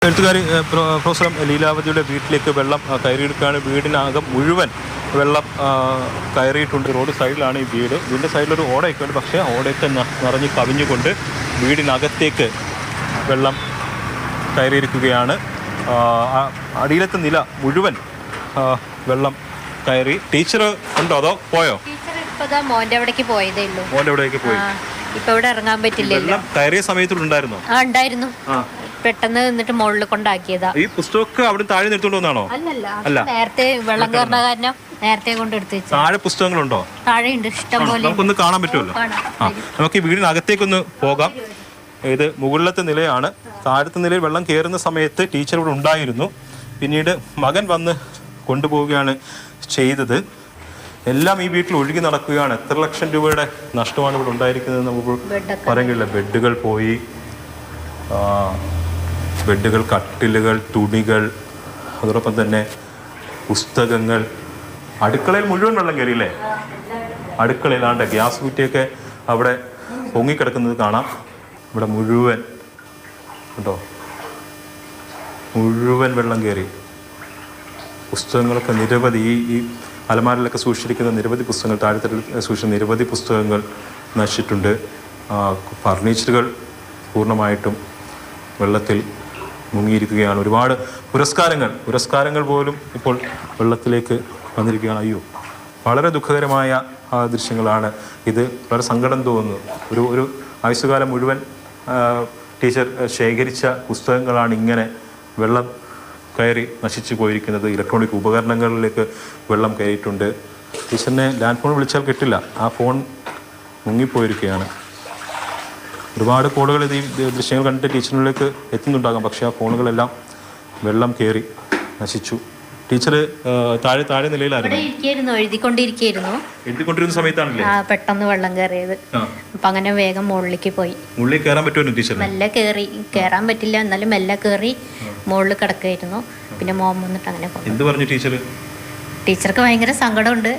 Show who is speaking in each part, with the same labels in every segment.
Speaker 1: എഴുത്തുകാരി പ്രൊഫസർ ലീലാവതിയുടെ വീട്ടിലേക്ക് വെള്ളം കയറിയെടുക്കുകയാണ്. വീടിനകം മുഴുവൻ വെള്ളം കയറിയിട്ടുണ്ട്. റോഡ് സൈഡിലാണ് ഈ വീട്. വീടിൻ്റെ സൈഡിലൊരു ഓടയൊക്കെ ഉണ്ട്. പക്ഷേ ഓടയൊക്കെ നിറഞ്ഞ് കവിഞ്ഞുകൊണ്ട് വീടിനകത്തേക്ക് വെള്ളം കയറിയിരിക്കുകയാണ്. അടിയിലത്തെ നില മുഴുവൻ വെള്ളം കയറി. ടീച്ചർ ഉണ്ടോ അതോ പോയോ?
Speaker 2: മോന്റെ അവിടേക്ക് പോയതേ ഉള്ളൂ.
Speaker 1: മോന്റെ അവിടേക്ക് പോയി.
Speaker 2: ഇപ്പൊ ഇവിടെ ഇറങ്ങാൻ പറ്റില്ല.
Speaker 1: വെള്ളം കയറിയ സമയത്തുണ്ടായിരുന്നോ?
Speaker 2: ഉണ്ടായിരുന്നു. പെട്ടെന്ന് നിന്നിട്ട് മുകളിൽ കൊണ്ടാക്കിയതാ.
Speaker 1: ഈ പുസ്തകമൊക്കെ അവിടെ താഴെ നിർത്തോണ്ട് വന്നാണോ?
Speaker 2: അല്ല, നേരത്തെ വെള്ളം കയറുന്ന കാരണം നേരത്തെ കൊണ്ട് എടുത്ത് വെച്ചു.
Speaker 1: താഴെ പുസ്തകങ്ങളുണ്ടോ?
Speaker 2: താഴെ ഉണ്ട്, ഇഷ്ടം പോലെ.
Speaker 1: നമുക്കൊന്ന് കാണാൻ പറ്റുമല്ലോ. നമുക്ക് ഈ വീടിനകത്തേക്കൊന്ന് പോകാം. ഇത് മുകളിലത്തെ നിലയാണ്. താഴത്തെ നിലയിൽ വെള്ളം കയറുന്ന സമയത്ത് ടീച്ചർ ഇവിടെ ഉണ്ടായിരുന്നു. പിന്നീട് മകൻ വന്ന് കൊണ്ടുപോവുകയാണ് ചെയ്തത്. എല്ലാം ഈ വീട്ടിൽ ഒഴുകി നടക്കുകയാണ്. എത്ര ലക്ഷം രൂപയുടെ നഷ്ടമാണ് ഇവിടെ ഉണ്ടായിരിക്കുന്നത് നമുക്ക് പറയാൻ കഴിയില്ല. ബെഡുകൾ പോയി, ബെഡുകൾ, കട്ടിലുകൾ, തുണികൾ, അതോടൊപ്പം തന്നെ പുസ്തകങ്ങൾ. അടുക്കളയിൽ മുഴുവൻ വെള്ളം കയറിയില്ലേ? അടുക്കളയിലാണ്ട് ഗ്യാസ് കുറ്റിയൊക്കെ അവിടെ പൊങ്ങിക്കിടക്കുന്നത് കാണാം. ഇവിടെ മുഴുവൻ കേട്ടോ, മുഴുവൻ വെള്ളം കയറി. പുസ്തകങ്ങളൊക്കെ നിരവധി, ഈ അലമാരിലൊക്കെ സൂക്ഷിച്ചിരിക്കുന്ന നിരവധി പുസ്തകങ്ങൾ, താഴെത്തട്ടിൽ സൂക്ഷിച്ച നിരവധി പുസ്തകങ്ങൾ നശിച്ചിട്ടുണ്ട്. ഫർണിച്ചറുകൾ പൂർണ്ണമായിട്ടും വെള്ളത്തിൽ മുങ്ങിയിരിക്കുകയാണ്. ഒരുപാട് പുരസ്കാരങ്ങൾ പോലും ഇപ്പോൾ വെള്ളത്തിലേക്ക് വന്നിരിക്കുകയാണ്. അയ്യോ, വളരെ ദുഃഖകരമായ ദൃശ്യങ്ങളാണ് ഇത്. വളരെ സങ്കടം തോന്നുന്നു. ഒരു ആയുസ്സുകാലം മുഴുവൻ ടീച്ചർ ശേഖരിച്ച പുസ്തകങ്ങളാണ് ഇങ്ങനെ വെള്ളം കയറി നശിച്ചു പോയിരിക്കുന്നത്. ഇലക്ട്രോണിക് ഉപകരണങ്ങളിലേക്ക് വെള്ളം കയറിയിട്ടുണ്ട്. ടീച്ചറിനെ ലാൻഡ് ഫോൺ വിളിച്ചാൽ കിട്ടില്ല, ആ ഫോൺ മുങ്ങിപ്പോയിരിക്കുകയാണ്. ഒരുപാട് കോളുകൾ ഈ ദൃശ്യങ്ങൾ കണ്ടിട്ട് ടീച്ചറിലേക്ക് എത്തുന്നുണ്ടാകാം. പക്ഷേ ആ ഫോണുകളെല്ലാം വെള്ളം കയറി നശിച്ചു. ടീച്ചർ താഴെ നിലയിലായിരുന്നു, എഴുതിക്കൊണ്ടിരുന്ന സമയത്താണല്ലേ
Speaker 2: പെട്ടെന്ന് വെള്ളം കയറിയത്. അപ്പൊ അങ്ങനെ വേഗം മുകളിലേക്ക് പോയി.
Speaker 1: മുകളിൽ കയറാൻ പറ്റുമോ ടീച്ചർ?
Speaker 2: മെല്ലെ കയറാൻ പറ്റില്ല, എന്നാലും മെല്ലെ കയറി മുകളിൽ കിടക്കായിരുന്നു. പിന്നെ മോൻ വന്നിട്ട് അങ്ങനെ പോയി.
Speaker 1: എന്ത് പറഞ്ഞു ടീച്ചർ?
Speaker 2: ടീച്ചർക്ക് ഭയങ്കര സങ്കടമുണ്ട്.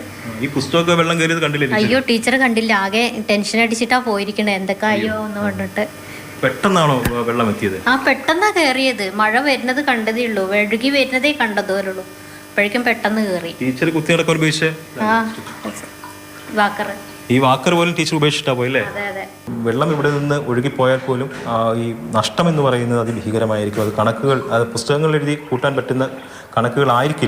Speaker 1: ഈ പുസ്തകമൊക്കെ വെള്ളം കയറിയത് കണ്ടില്ലേ?
Speaker 2: അയ്യോ, ടീച്ചർ കണ്ടില്ല. ആകെ ടെൻഷൻ അടിച്ചിട്ടാ പോയിരിക്കണേ. എന്തൊക്കെ അയ്യോ എന്ന് പറഞ്ഞിട്ട്.
Speaker 1: പെട്ടെന്നാണോ വെള്ളം എത്തിയത്?
Speaker 2: പെട്ടെന്നാ കയറിയത്. മഴ വരുന്നത് കണ്ടതേ ഉള്ളൂ, വെഴുകി വരുന്നതേ കണ്ടതുപോലുള്ളൂ. അപ്പോഴേക്കും പെട്ടെന്ന് കയറി.
Speaker 1: ടീച്ചർ കുത്തി നടക്കാൻ ഉപയോഗിച്ചേ
Speaker 2: വാക്കർ,
Speaker 1: ഈ വാക്കർ പോലും ടീച്ചർ ഉപേക്ഷിച്ചിട്ടാ പോയല്ലേ? വെള്ളം ഇവിടെ നിന്ന് ഒഴുകിപ്പോയാൽ പോലും ഈ നഷ്ടം എന്ന് പറയുന്നത് അതിഭീകരമായിരിക്കും. അത് പുസ്തകങ്ങൾ എഴുതി കൂട്ടാൻ പറ്റുന്ന കണക്കുകളായിരിക്കില്ല.